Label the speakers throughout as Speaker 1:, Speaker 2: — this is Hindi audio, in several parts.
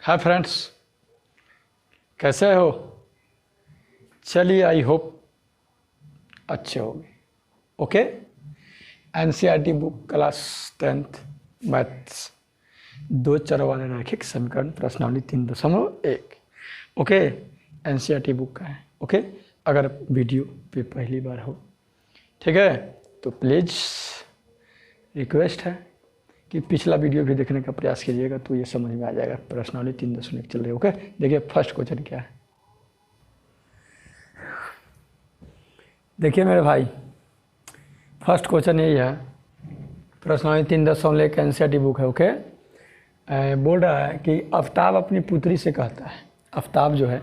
Speaker 1: हाय फ्रेंड्स, कैसे हो? चलिए, आई होप अच्छे होंगे। Okay, NCERT book class 10th maths 2 चर वाले रैखिक समीकरण प्रश्नावली 3.1। ओके, एनसीईआरटी बुक का है। ओके, अगर वीडियो पे पहली बार हो, ठीक है, तो प्लीज़ रिक्वेस्ट है कि पिछला वीडियो भी देखने का प्रयास कीजिएगा, तो ये समझ में आ जाएगा। प्रश्नावली 3.1 चल रही है। ओके, देखिए फर्स्ट क्वेश्चन क्या है। देखिए मेरे भाई, फर्स्ट क्वेश्चन यही है। प्रश्नावली 3.1 एनसीईआरटी बुक है। ओके, बोल रहा है कि आफ्ताब अपनी पुत्री से कहता है, आफ्ताब जो है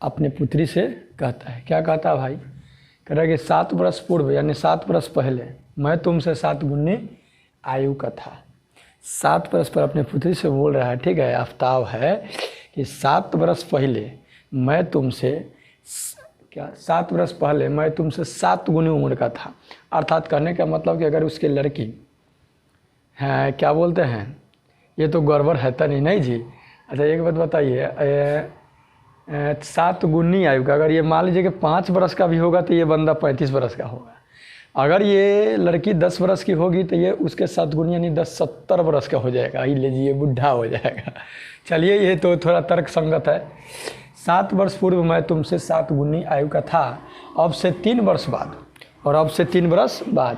Speaker 1: अपने पुत्री से कहता है, क्या कहता है भाई? कह रहा है कि 7 वर्ष पूर्व यानी 7 वर्ष पहले मैं तुमसे 7 गुनी आयु का था। 7 वर्ष पर अपने पुत्री से बोल रहा है, ठीक है, आफ्ताब है कि 7 वर्ष पहले मैं तुमसे 7 वर्ष पहले मैं तुमसे 7 गुनी उम्र का था। अर्थात कहने का मतलब कि अगर उसकी लड़की है, क्या बोलते हैं, ये तो गड़बड़ है तो नहीं जी। अच्छा एक बात बताइए, 7 गुनी आयु का, अगर ये मान लीजिए कि 5 वर्ष का भी होगा तो ये बंदा 35 वर्ष का होगा। अगर ये लड़की 10 वर्ष की होगी तो ये उसके 7 गुनी यानी 70 वर्ष का हो जाएगा। ये लीजिए, बुढ़ा हो जाएगा। चलिए, ये तो थोड़ा तर्क संगत है। 7 वर्ष पूर्व मैं तुमसे 7 गुनी आयु का था, अब से 3 वर्ष बाद, और अब से 3 वर्ष बाद,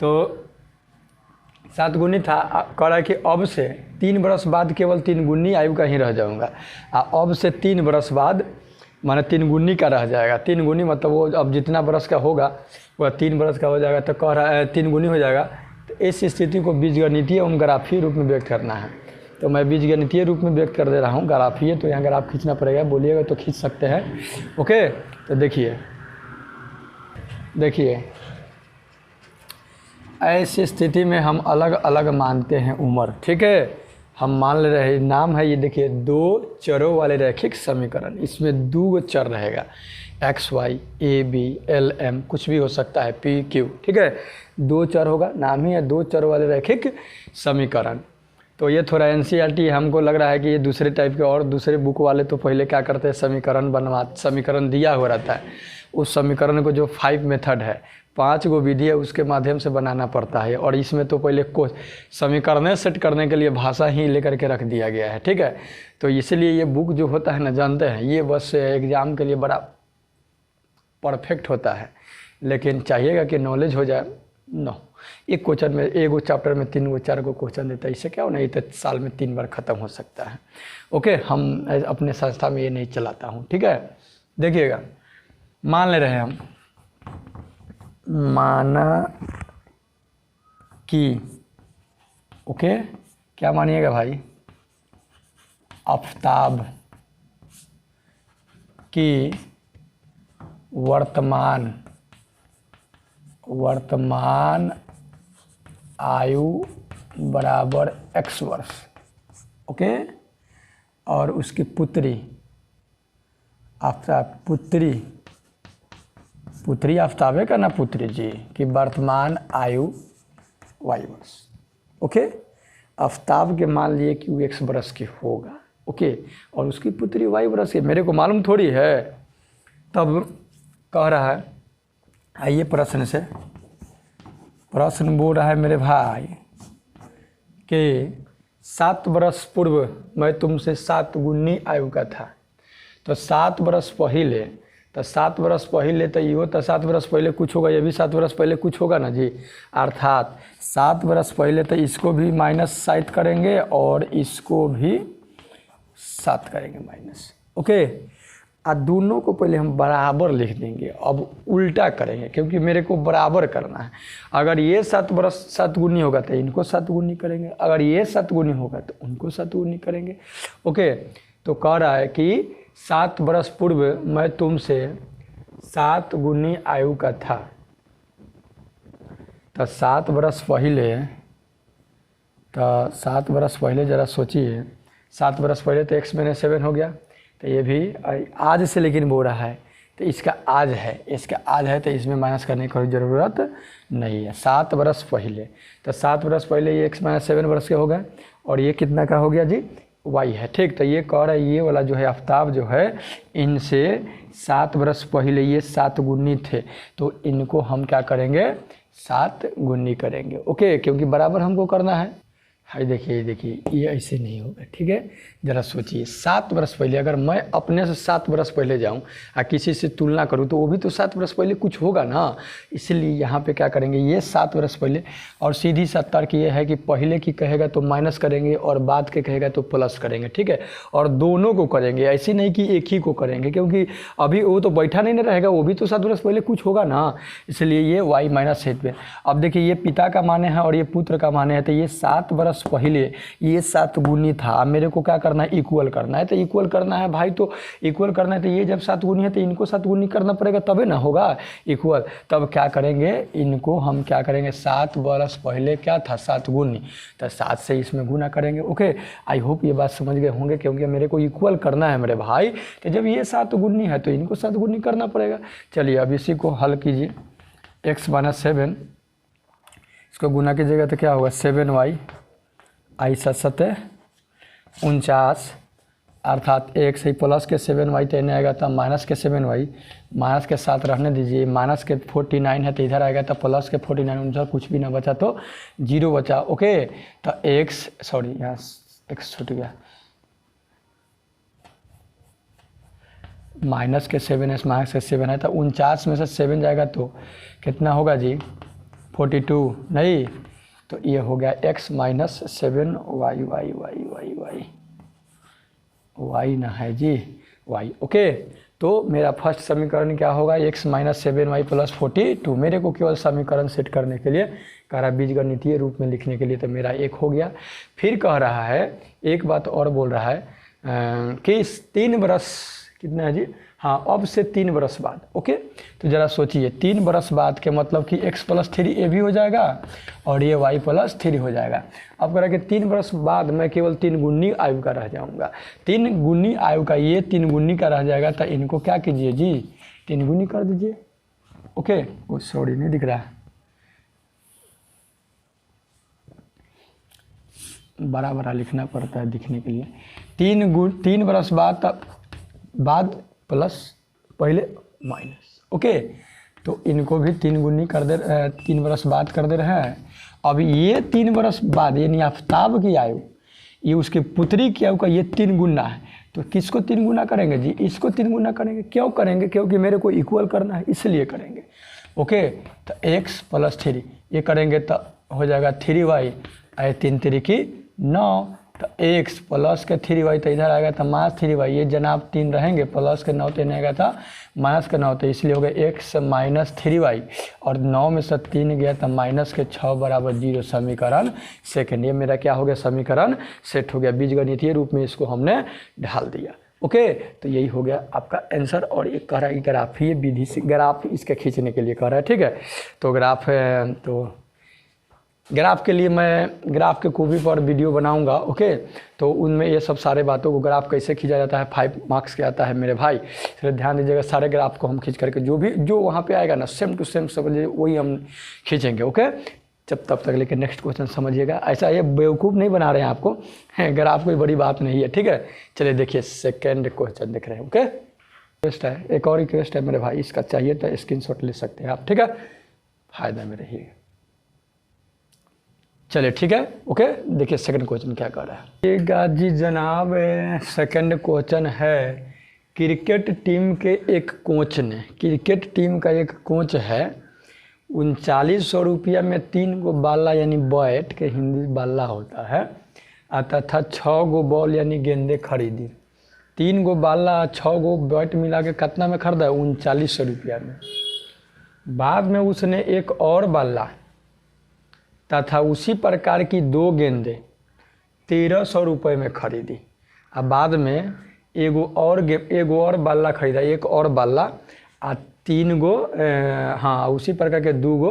Speaker 1: तो 7 गुनी था, कह रहा है कि अब से 3 वर्ष बाद केवल 3 गुनी आयु का ही रह जाऊंगा। अब से 3 वर्ष बाद माने 3 गुनी का रह जाएगा। 3 गुनी मतलब वो अब जितना वर्ष का होगा वह 3 वर्ष का हो जाएगा, तो कह रहा है 3 गुनी हो जाएगा। तो इस स्थिति को बीजगणितीय एवं ग्राफीय रूप में व्यक्त करना है, तो मैं बीजगणितीय रूप में व्यक्त कर दे रहा हूँ। ग्राफीय तो यहाँ ग्राफ खींचना पड़ेगा, बोलिएगा तो खींच सकते हैं। ओके, तो देखिए ऐसी स्थिति में हम अलग अलग मानते हैं उम्र, ठीक है। हम मान ले रहे हैं, नाम है ये, देखिए 2 चरों वाले रैखिक समीकरण। इसमें 2 चर रहेगा, X Y, A B, L M, कुछ भी हो सकता है, पी क्यू, ठीक है। 2 चर होगा, नाम ही है 2 चर वाले रैखिक समीकरण। तो ये थोड़ा एनसीईआरटी हमको लग रहा है कि ये दूसरे टाइप के, और दूसरे बुक वाले तो पहले क्या करते हैं, समीकरण दिया हुआ रहता है, उस समीकरण को जो 5 मेथड है, 5 गो विधि है, उसके माध्यम से बनाना पड़ता है। और इसमें तो पहले समीकरण सेट करने के लिए भाषा ही लेकर के रख दिया गया है, ठीक है। तो इसलिए ये बुक जो होता है ना, जानते हैं, ये बस एग्ज़ाम के लिए बड़ा परफेक्ट होता है, लेकिन चाहिएगा कि नॉलेज हो जाए। नो, एक क्वेश्चन में, एक चैप्टर में 3 4 को क्वेश्चन देता है, इससे क्या हो, नहीं तो साल में 3 बार ख़त्म हो सकता है। ओके, हम अपने संस्था में ये नहीं चलाता हूँ, ठीक है। देखिएगा, मान ले रहे हैं हम, माना कि, ओके, क्या मानिएगा भाई, आफ्ताब की वर्तमान आयु बराबर x वर्ष, ओके, और उसकी पुत्री आफ्ताब, पुत्री आफ्ताब का ना, पुत्री जी की वर्तमान आयु y वर्ष। ओके, आफ्ताब के मान लिए कि वो x वर्ष की होगा, ओके, और उसकी पुत्री y वर्ष की, मेरे को मालूम थोड़ी है। तब कह रहा है, आइए प्रश्न बोल रहा है मेरे भाई कि 7 वर्ष पूर्व मैं तुमसे 7 गुनी आयु का था। तो 7 वर्ष पहले, तो 7 वर्ष पहले तो ये तो 7 वर्ष पहले कुछ होगा, ये भी 7 वर्ष पहले कुछ होगा ना जी। अर्थात 7 वर्ष पहले तो इसको भी माइनस 7 करेंगे और इसको भी 7 करेंगे माइनस, ओके। और दोनों को पहले हम बराबर लिख देंगे, अब उल्टा करेंगे क्योंकि मेरे को बराबर करना है। अगर ये 7 वर्ष 7 गुनी होगा तो इनको 7 गुनी करेंगे, अगर ये 7 गुनी होगा तो उनको 7 गुनी करेंगे, ओके। तो कह रहा है कि 7 वर्ष पूर्व मैं तुमसे 7 गुनी आयु का था। तो 7 वर्ष पहले जरा सोचिए, 7 वर्ष पहले तो x - 7 हो गया, तो ये भी आज से लेकिन बोल रहा है, तो इसका आज है, तो इसमें माइनस करने की कोई ज़रूरत नहीं है। 7 वर्ष पहले, तो 7 वर्ष पहले ये x - 7 वर्ष के हो गए, और ये कितना का हो गया जी, वाई है, ठीक। तो ये कह रहा है ये वाला जो है आफ्ताब जो है इनसे 7 वर्ष पहले ये 7 गुनी थे, तो इनको हम क्या करेंगे 7 गुनी करेंगे, ओके, क्योंकि बराबर हमको करना है। हाय देखिए ये ऐसे नहीं होगा, ठीक है। ज़रा सोचिए 7 वर्ष पहले अगर मैं अपने से 7 वर्ष पहले जाऊं और किसी से तुलना करूं तो वो भी तो 7 वर्ष पहले कुछ होगा ना, इसलिए यहाँ पे क्या करेंगे ये 7 वर्ष पहले, और सीधी सा तर्क ये है कि पहले की कहेगा तो माइनस करेंगे और बाद के कहेगा तो प्लस करेंगे, ठीक है। और दोनों को करेंगे, ऐसे नहीं कि एक ही को करेंगे, क्योंकि अभी वो तो बैठा नहीं रहेगा, वो भी तो 7 वर्ष पहले कुछ होगा ना, इसलिए ये वाई माइनस 7 पे। अब देखिए ये पिता का माने है और ये पुत्र का माने है, तो ये 7 वर्ष पहले ये 7 गुनी था। अब मेरे को क्या करना है इक्वल करना है, तो इक्वल करना है भाई, तो इक्वल करना है तो ये जब 7 गुनी है तो इनको 7 गुनी करना पड़ेगा तबे ना होगा इक्वल। तब क्या करेंगे इनको हम क्या करेंगे 7 वर्ष पहले क्या था 7 गुनी, तो 7 से इसमें गुना करेंगे, ओके। आई होप ये बात समझ गए होंगे, क्योंकि मेरे को इक्वल करना है मेरे भाई, तो जब ये 7 गुनी है तो इनको 7 गुनी करना पड़ेगा। चलिए अब इसी को हल कीजिए, x माइनस 7 इसको गुना कीजिएगा तो क्या होगा 7y आई 7 49, अर्थात एक से प्लस के 7y तो इन्हें आएगा तो माइनस के 7y, माइनस के 7 रहने दीजिए, माइनस के 49 है तो इधर आएगा तो प्लस के 49, उनसे कुछ भी ना बचा तो 0 बचा, ओके। तो x सॉरी यहाँ x छूट गया, माइनस के 7 माइनस के 7 है तो 49 में से 7 जाएगा तो कितना होगा जी 42, नहीं तो ये हो गया x माइनस 7 Y Y Y Y Y Y ना है जी y, ओके। तो मेरा फर्स्ट समीकरण क्या होगा x माइनस 7y प्लस 42। मेरे को केवल समीकरण सेट करने के लिए कह रहा बीजगणितीय गणितीय रूप में लिखने के लिए, तो मेरा 1 हो गया। फिर कह रहा है एक बात और बोल रहा है कि 3 बरस कितना है जी, हाँ अब से 3 बरस बाद, ओके। तो ज़रा सोचिए 3 बरस बाद के मतलब कि x प्लस 3 ये भी हो जाएगा और ये y प्लस 3 हो जाएगा। अब कह रहा है कि 3 बरस बाद मैं केवल 3 गुनी आयु का रह जाऊंगा, 3 गुनी आयु का ये 3 गुनी का रह जाएगा, तो इनको क्या कीजिए जी 3 गुनी कर दीजिए, ओके। वो सॉरी नहीं दिख रहा है, बड़ा बड़ा लिखना पड़ता है दिखने के लिए। 3 बरस बाद प्लस पहले माइनस, ओके। तो इनको भी 3 गुनी कर दे, 3 बरस बाद कर दे रहे हैं। अब ये 3 बरस बाद यानी आफ्ताब की आयु, ये उसके पुत्री की आयु का ये 3 गुना है, तो किसको 3 गुना करेंगे जी इसको 3 गुना करेंगे। क्यों करेंगे, क्योंकि मेरे को इक्वल करना है इसलिए करेंगे, ओके। तो x प्लस 3 ये करेंगे तो हो जाएगा 3y, 3 3 की 9, तो x प्लस के 3y तो इधर आएगा तो माइनस 3y, ये जनाब 3 रहेंगे, प्लस के 9 तो इन्हें आएगा था माइनस के 9, तो इसलिए हो गया x माइनस 3y, और 9 में से 3 गया तो माइनस के 6 बराबर 0, समीकरण सेकंड। ये मेरा क्या हो गया समीकरण सेट हो गया, बीजगणितीय रूप में इसको हमने ढाल दिया, ओके। तो यही हो गया आपका आंसर। और एक कह रहा है ग्राफ, ये विधि से ग्राफ इसके खींचने के लिए कह रहा है, ठीक है। तो ग्राफ है, तो ग्राफ के लिए मैं ग्राफ के कॉपी पर वीडियो बनाऊंगा, ओके। तो उनमें ये सब सारे बातों को ग्राफ कैसे खींचा जाता है 5 मार्क्स के आता है मेरे भाई, फिर ध्यान दीजिएगा। सारे ग्राफ को हम खींच करके जो वहाँ पे आएगा ना सेम टू सेम समझिए वही हम खींचेंगे, ओके। जब तब तक लेकिन नेक्स्ट क्वेश्चन समझिएगा, ऐसा ये बेवकूफ़ नहीं बना रहे हैं आपको, है ग्राफ कोई बड़ी बात नहीं है, ठीक है। चलिए देखिए सेकेंड क्वेश्चन देख रहे हैं, ओके। रिक्वेस्ट है, एक और रिक्वेस्ट है मेरे भाई, इसका चाहिए तो स्क्रीनशॉट ले सकते हैं आप, ठीक है, फायदा में रहिएगा। चलिए ठीक है, ओके। देखिए सेकंड क्वेश्चन क्या कर रहा है। ये जी जनाब सेकंड क्वेश्चन है, क्रिकेट टीम के एक कोच ने, क्रिकेट टीम का एक कोच है 3900 रुपया में 3 गो बाला यानी बैट के हिंदी बाला होता है, तथा 6 गो बॉल यानी गेंदे खरीदी। 3 गो बाला 6 गो बैट मिला के कितना में खरीदा है 3900 रुपया में। बाद में उसने एक और बाला तथा उसी प्रकार की 2 गेंदे 1300 रुपये में खरीदी। अब बाद में एगो और बाला खरीदा, एक और बाला आ 3 गो हाँ उसी प्रकार के 2 गो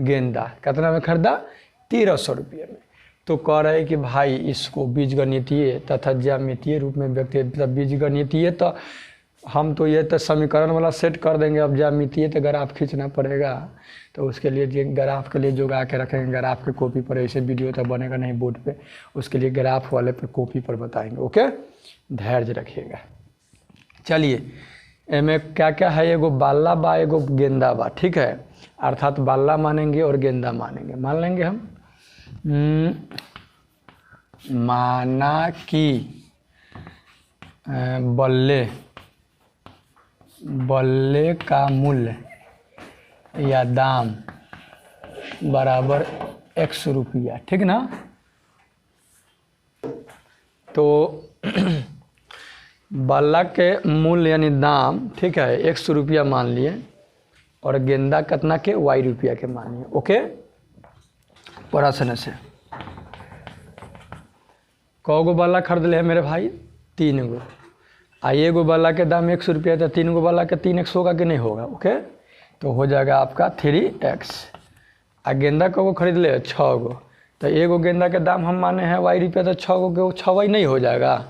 Speaker 1: गेंदा कितना में खरीदा 1300 रुपये में। तो कह रहे हैं कि भाई इसको बीजगणितीय तथा ज्यामितीय रूप में व्यक्त, बीजगणितीय तो हम तो ये तो समीकरण वाला सेट कर देंगे, अब ज्यामितीय तो ग्राफ खींचना पड़ेगा, तो उसके लिए जो ग्राफ के लिए जोगा के रखेंगे ग्राफ के कॉपी पर, ऐसे वीडियो तो बनेगा नहीं बोर्ड पे, उसके लिए ग्राफ वाले पे कॉपी पर बताएंगे। ओके, धैर्य रखिएगा। चलिए, एमे क्या क्या है, एगो बाला बा एगो गेंदा बा, ठीक है, अर्थात बाला मानेंगे और गेंदा मानेंगे। मान लेंगे हम माना कि बल्ले का मूल्य या दाम बराबर x रुपया, ठीक ना। तो बल्ला के मूल्य यानी दाम, ठीक है, x रुपया मान लिए, और गेंदा कितना के y रुपया के मान लिए। ओके, प्रश्न से कौ बल्ला खरीद ले मेरे भाई? 3 गो। आइए गो बल्ला के दाम 100 रुपया, तो 3 गो बल्ला के 3x होगा कि नहीं होगा? ओके, तो हो जाएगा आपका 3x। आ गेंदा को खरीद ले 6 गो, तो एगो गेंदा के दाम हम माने हैं y रुपया, तो 6 गो के 6y नहीं हो जाएगा।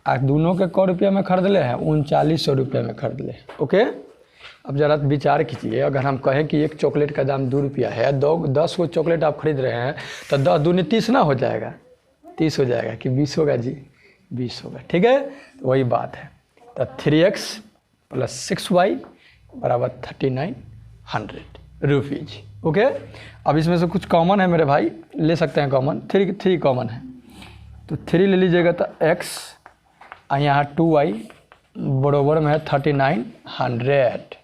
Speaker 1: आ दोनों के क रुपया में खरीद ले हैं? 3900 रुपया में खरीद ले। ओके, अब ज़रा विचार कीजिए, अगर हम कहें कि एक चॉकलेट का दाम 2 रुपया है, 10 गो चॉकलेट आप खरीद रहे हैं, तो 10 दूनी 30 ना हो जाएगा? 30 हो जाएगा कि 20 होगा जी? 20 होगा, ठीक है, तो वही बात है। तो 3x + 6y बराबर 3900 रुपीज़। ओके, अब इसमें से कुछ कॉमन है मेरे भाई, ले सकते हैं कॉमन। 3 कॉमन है, तो 3 ले लीजिएगा, तो x और यहाँ 2y बराबर में है 3900।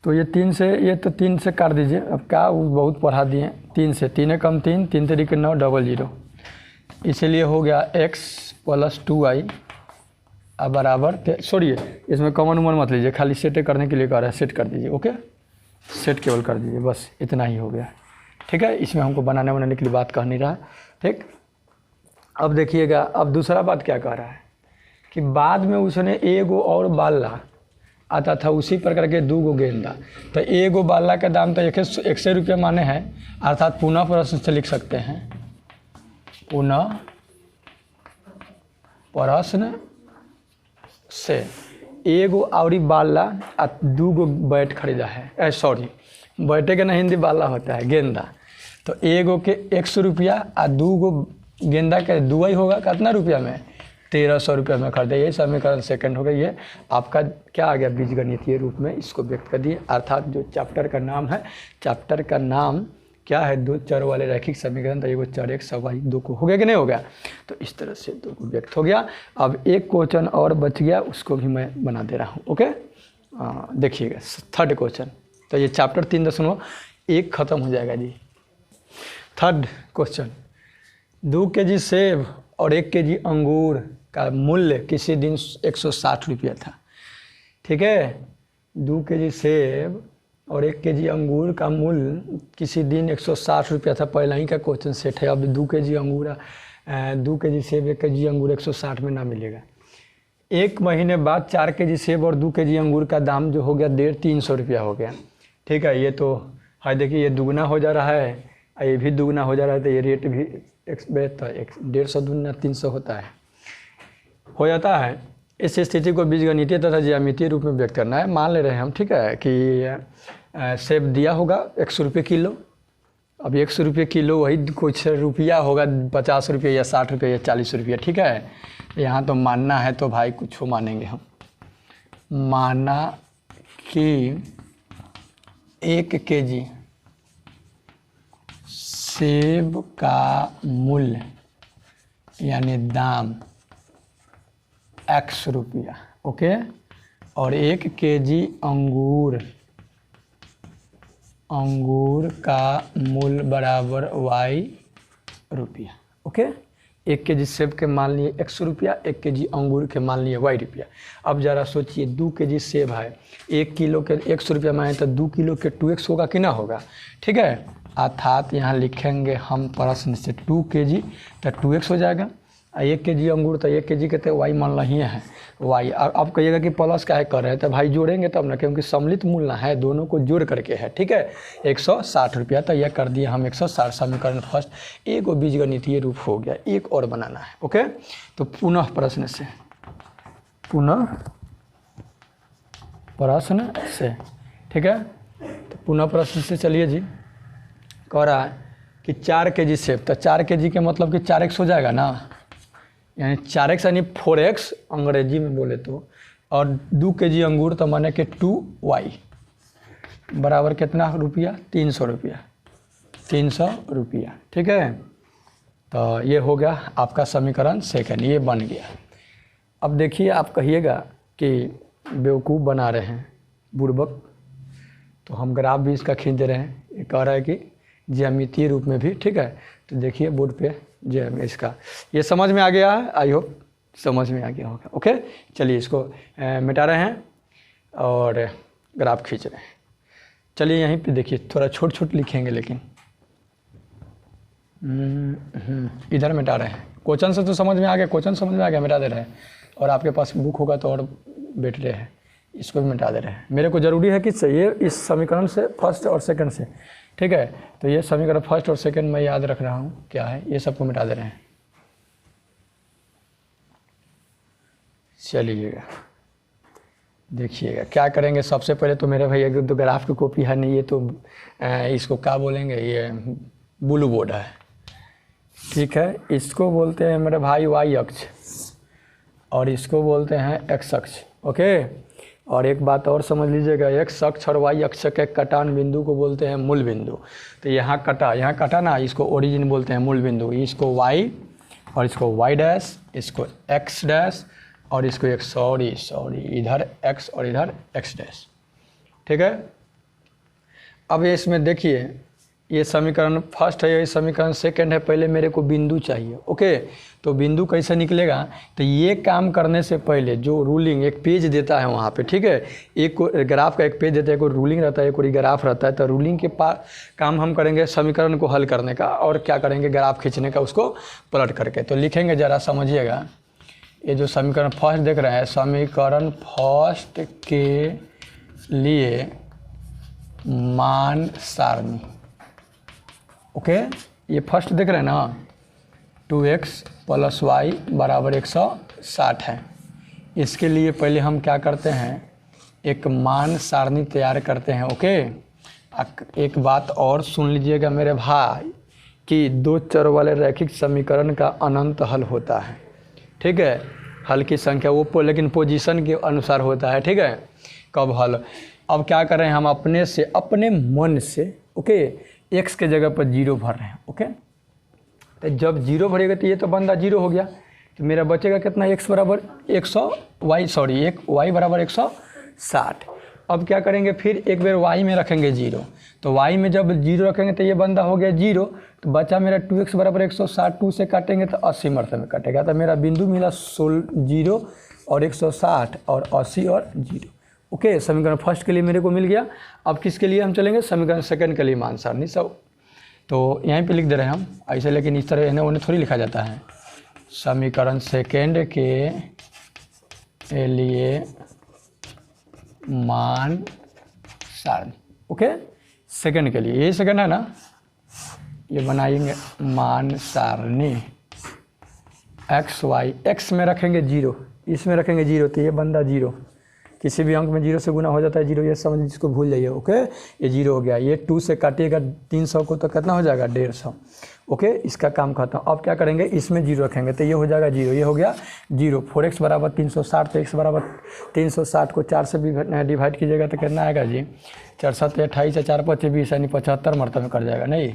Speaker 1: तो ये 3 से, ये तो 3 से काट दीजिए, अब क्या बहुत पढ़ा दिए। 3 से 3 कम 3, 3 3 के 9, 00, इसीलिए हो गया x + 2y बराबर, सॉरी इसमें कॉमन उमन मत लीजिए, खाली सेट करने के लिए कह रहा है, सेट कर दीजिए। ओके, सेट केवल कर दीजिए, बस इतना ही हो गया, ठीक है। इसमें हमको बनाने के लिए बात कह नहीं रहा, ठीक। अब देखिएगा, अब दूसरा बात क्या कह रहा है कि बाद में उसने एगो और बाला आता था, उसी प्रकार के 2 गो गेंदा, तो एगो बाला का दाम तो 100 रुपया माने हैं, अर्थात पुनः प्रश्न से लिख सकते हैं, पुनः प्रश्न से एगो और बाला आ 2 गो बैट खरीदा है, सॉरी बैटे के ना हिंदी बाला होता है, गेंदा। तो एगो के 100 रुपया आ 2 गो गेंदा के 2 ही होगा, कितना रुपया में? 1300 रुपया में खरीदे। ये समीकरण सेकंड हो गई। ये आपका क्या आ गया? बीजगणितीय रूप में इसको व्यक्त कर दिए, अर्थात जो चैप्टर का नाम है, चैप्टर का नाम क्या है? 2 चर वाले रैखिक समीकरण। तो एगो चर 1 सवाई 2 को हो गया कि नहीं हो गया? तो इस तरह से 2 को व्यक्त हो गया। अब एक क्वेश्चन और बच गया, उसको भी मैं बना दे रहा हूँ। ओके, देखिएगा 3rd क्वेश्चन। तो ये चैप्टर 3.1 खत्म हो जाएगा जी। 3rd क्वेश्चन, 2 kg सेब और 1 kg अंगूर का मूल्य किसी दिन 160 रुपया था। ठीक है, 2 kg सेब और 1 kg अंगूर का मूल्य किसी दिन 160 रुपया था। पहला ही का क्वेश्चन सेट है। अब 2 kg अंगूर 2 kg सेब 1 kg अंगूर 160 में ना मिलेगा। 1 महीने बाद 4 kg सेब और 2 kg अंगूर का दाम जो हो गया 350 रुपया हो गया। ठीक है, ये तो है, देखिए ये दुगना हो जा रहा है, ये भी दुगना हो जा रहा है, तो ये रेट भी 150 दूना 300 होता है, हो जाता है। इस स्थिति को बीजगणितीय तथा ज्यामितीय रूप में व्यक्त करना है। मान ले रहे हैं हम, ठीक है, कि सेब दिया होगा 100 रुपये किलो। अब 100 रुपये किलो वही कुछ रुपया होगा, 50 रुपये या 60 रुपये या 40 रुपये। ठीक है, यहाँ तो मानना है तो भाई कुछ हो मानेंगे हम। माना कि 1 kg सेब का मूल्य यानी दाम x रुपया, ओके, और 1 kg अंगूर का मूल्य बराबर y रुपया। ओके, 1 kg सेब के मान लिए 100 रुपया, 1 kg अंगूर के मान लिए y रुपया। अब ज़रा सोचिए, 2 kg सेब है, 1 किलो के 100 रुपया माने तो 2 किलो के 2x होगा कि ना होगा? ठीक है, अर्थात यहाँ लिखेंगे हम प्रश्न से 2 kg तो 2x हो जाएगा। 1 kg अंगूर तो 1 kg के तो y मान रही है y। अब कहिएगा कि प्लस काहे कर रहे हैं, तो भाई जोड़ेंगे तब ना, क्योंकि सम्मिलित मूल्य है, दोनों को जोड़ करके है। ठीक है, 160 रुपया, तो यह कर दिए हम 160। समीकरण फर्स्ट एक बीजगणितीय रूप हो गया, एक और बनाना है। ओके, तो पुनः प्रश्न से पुनः प्रश्न से, ठीक है। तो पुनः प्रश्न से चलिए जी, कह रहा है कि 4 kg सेब, तो 4 kg के मतलब कि 4x हो जाएगा ना, यानी 4x यानी 4x अंग्रेजी में बोले तो, और 2 kg अंगूर तो माने कि 2y बराबर कितना रुपया, 300 रुपया, 300 रुपया, ठीक है। तो ये हो गया आपका समीकरण सेकंड, ये बन गया। अब देखिए आप कहिएगा कि बेवकूफ़ बना रहे हैं, बुड़बक, तो हम ग्राफ भी इसका खींच दे रहे हैं। ये कह रहा है कि ज्यामितीय रूप में भी, ठीक है। तो देखिए बोर्ड पे इसका ये समझ में आ गया है, आई होप समझ में आ गया होगा। ओके, चलिए इसको मिटा रहे हैं और ग्राफ खींच रहे हैं। चलिए यहीं पे देखिए, थोड़ा छोट छोट लिखेंगे लेकिन इधर मिटा रहे हैं। क्वेश्चन से तो समझ में आ गया, क्वेश्चन समझ में आ गया, मिटा दे रहे हैं। और आपके पास बुक होगा तो और बेटर है, इसको भी मिटा दे रहे हैं। मेरे को ज़रूरी है कि ये इस समीकरण से फर्स्ट और सेकंड से, ठीक है। तो ये समीकरण फर्स्ट और सेकंड मैं याद रख रहा हूँ क्या है, ये सबको मिटा दे रहे हैं। चलिएगा देखिएगा क्या करेंगे। सबसे पहले तो मेरे भैया की तो ग्राफ की कॉपी है नहीं, ये तो इसको क्या बोलेंगे, ये ब्लू बोर्ड है, ठीक है। इसको बोलते हैं मेरे भाई वाई अक्ष और इसको बोलते हैं एक्स अक्ष, ओके। और एक बात और समझ लीजिएगा, एक्स अक्ष और वाई अक्ष के कटान बिंदु को बोलते हैं मूल बिंदु। तो यहाँ कटा ना, इसको ओरिजिन बोलते हैं, मूल बिंदु। इसको वाई और इसको वाई डैश, इसको एक्स डैश और इसको एक सॉरी इधर एक्स और इधर एक्स डैश, ठीक है। अब ये इसमें देखिए, ये समीकरण फर्स्ट है, ये समीकरण सेकंड है। पहले मेरे को बिंदु चाहिए, ओके। तो बिंदु कैसे निकलेगा, तो ये काम करने से पहले जो रूलिंग एक पेज देता है वहाँ पे, ठीक है। एक को ग्राफ का एक पेज देता है, कोई रूलिंग रहता है, कोई ग्राफ रहता है। तो रूलिंग के पास काम हम करेंगे समीकरण को हल करने का, और क्या करेंगे, ग्राफ खींचने का, उसको पलट करके। तो लिखेंगे, ज़रा समझिएगा। ये जो समीकरण फर्स्ट देख रहे हैं, समीकरण फर्स्ट के लिए मान सारणी, ओके। ये फर्स्ट देख रहे हैं ना, 2x + y बराबर 160 है। इसके लिए पहले हम क्या करते हैं, एक मान सारणी तैयार करते हैं, ओके। एक बात और सुन लीजिएगा मेरे भाई, कि 2 चर वाले रैखिक समीकरण का अनंत हल होता है, ठीक है। हल की संख्या वो लेकिन पोजीशन के अनुसार होता है, ठीक है। कब हल, अब क्या कर रहे हैं हम, अपने से, अपने मन से, ओके, x के जगह पर 0 भर रहे हैं, ओके। तो जब 0 भरेगा तो ये तो बंदा 0 हो गया। तो मेरा बचेगा कितना, x बराबर 1y बराबर 160। अब क्या करेंगे, फिर एक बार y में रखेंगे 0। तो y में जब 0 रखेंगे तो ये बंदा हो गया 0। तो बचा मेरा 2x बराबर 160, 2 से काटेंगे तो 80 मरते में कटेगा। तो मेरा बिंदु मिला 0 और 160 और 80 और 0, ओके। समीकरण फर्स्ट के लिए मेरे को मिल गया। अब किसके लिए हम चलेंगे, समीकरण सेकंड के लिए मान सारणी सब। तो यहीं पे लिख दे रहे हैं हम ऐसे, लेकिन इस तरह इन्हें उन्हें थोड़ी लिखा जाता है। समीकरण सेकंड के लिए मान सारणी, ओके। सेकंड के लिए, ये सेकंड है ना, ये बनाएंगे मान सारणी एक्स वाई। एक्स में रखेंगे 0, इसमें रखेंगे 0, तो ये बंदा 0, किसी भी अंक में 0 से गुना हो जाता है 0, ये समझ, जिसको भूल जाइए, ओके। ये 0 हो गया। ये 2 से काटिएगा 300 को तो कितना हो जाएगा, 150, ओके। इसका काम खत्म। अब क्या करेंगे, इसमें 0 रखेंगे तो ये हो जाएगा 0, ये हो गया 0। 4x बराबर 360, तो x बराबर 360 को 4 से भी डिवाइड कीजिएगा तो कितना आएगा जी, 4 7 28 और 4 5 20, यानी 75 मरतबे कर जाएगा। नहीं,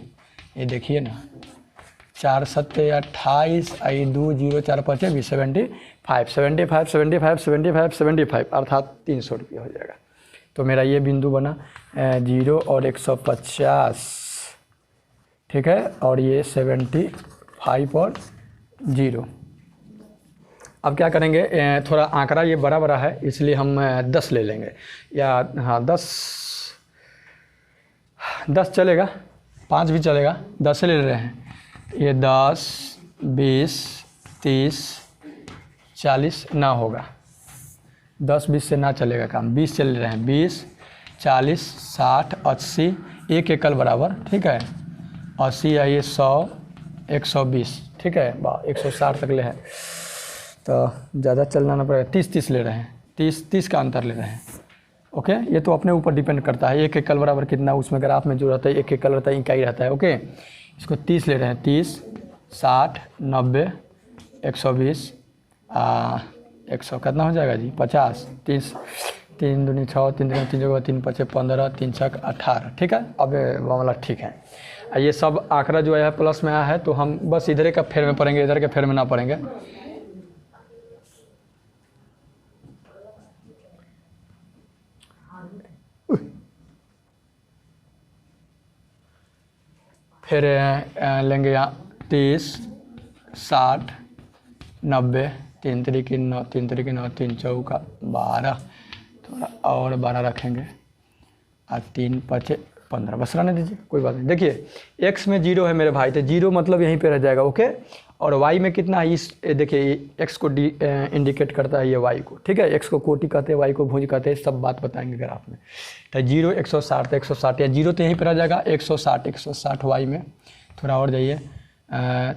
Speaker 1: ये देखिए ना, 4 7 28 2 0 4 5 20, 75 अर्थात 300 रुपये हो जाएगा। तो मेरा ये बिंदु बना 0 और 150, ठीक है। और ये 75 और 0। अब क्या करेंगे, थोड़ा आंकड़ा ये बड़ा बड़ा है इसलिए हम 10 ले लेंगे, या हाँ 10 चलेगा, 5 भी चलेगा, 10 ले रहे हैं। ये 10 20 30 40 ना होगा, 10 20 से ना चलेगा काम, 20 चल रहे हैं, 20 40 60 80, एक एकल बराबर, ठीक है। 80 है ये 100 120, ठीक है। 160 तक ले है। तो ज़्यादा चलना ना पड़ेगा, 30-30 ले रहे हैं, 30-30 का अंतर ले रहे हैं। ओके, ये तो अपने ऊपर डिपेंड करता है, एक एकल बराबर कितना उसमें ग्राफ में जो रहता है एक एकल रहता है, इकाई रहता है। ओके, इसको 30 ले रहे हैं, 30, 60, 90, 120, 100 कितना हो जाएगा जी, 50, 30, 3 दूनी 6, 3 दूनी 3, 3 5 15, 3 6 18। ठीक है, अब वो वाला ठीक है। ये सब आंकड़ा जो है प्लस में आया है तो हम बस इधर का फेर में पढ़ेंगे, इधर के फेर में ना पढ़ेंगे। फिर लेंगे यहाँ 30, 60, 90, 3 तरीके 9, 3 तरीके 9, 3 चौका 12, थोड़ा और 12 रखेंगे और 3 5 15, बस रहने दीजिए, कोई बात नहीं। देखिए x में 0 है मेरे भाई, तो 0 मतलब यहीं पे रह जाएगा। ओके, और y में कितना है, इस देखिए x को इंडिकेट करता है ये y को। ठीक है, x को कोटि कहते हैं, y को भुज कहते हैं, सब बात बताएंगे ग्राफ में। तो 0 160, तो 160 या 0 तो यहीं पर रह जाएगा, 160 y में। थोड़ा और जाइए,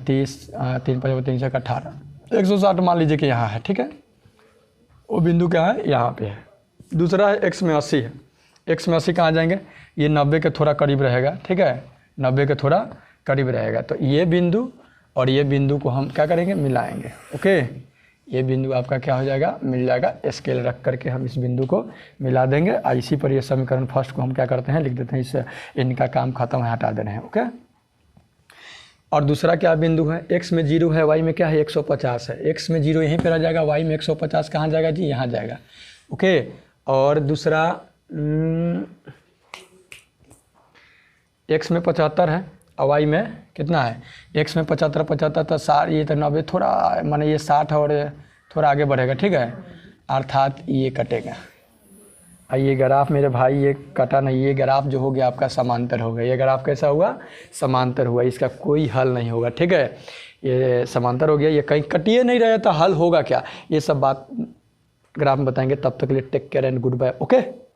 Speaker 1: 30, 3 5 3 6 18, 160 मान लीजिए कि यहाँ है। ठीक है, वो बिंदु क्या है, यहाँ पे है। दूसरा है x में 80 है, x में 80 कहाँ जाएंगे, ये 90 के थोड़ा करीब रहेगा। ठीक है, 90 के थोड़ा करीब रहेगा, तो ये बिंदु और ये बिंदु को हम क्या करेंगे, मिलाएंगे। ओके, ये बिंदु आपका क्या हो जाएगा, मिल जाएगा। स्केल रख करके हम इस बिंदु को मिला देंगे। इसी पर ये समीकरण फर्स्ट को हम क्या करते हैं, लिख देते हैं। इससे इनका काम खत्म है, हटा दे रहे हैं। ओके, और दूसरा क्या बिंदु है, x में 0 है, y में क्या है 150 है। x में 0 यहीं पर आ जाएगा, y में 150 कहाँ जाएगा जी, यहाँ जाएगा। ओके, और दूसरा x में 75 है और y में कितना है, x में 75 तो 60, ये तो 90, थोड़ा माने ये 60 और थोड़ा आगे बढ़ेगा। ठीक है, अर्थात ये कटेगा। और ये ग्राफ मेरे भाई ये कटा नहीं, ये ग्राफ जो हो गया आपका समांतर हो गया। ये ग्राफ कैसा हुआ, समांतर हुआ, इसका कोई हल नहीं होगा। ठीक है, ये समांतर हो गया, ये कहीं कटिए नहीं रहे तो हल होगा क्या, ये सब बात ग्राफ में बताएंगे। तब तक के लिए take care and goodbye. Okay.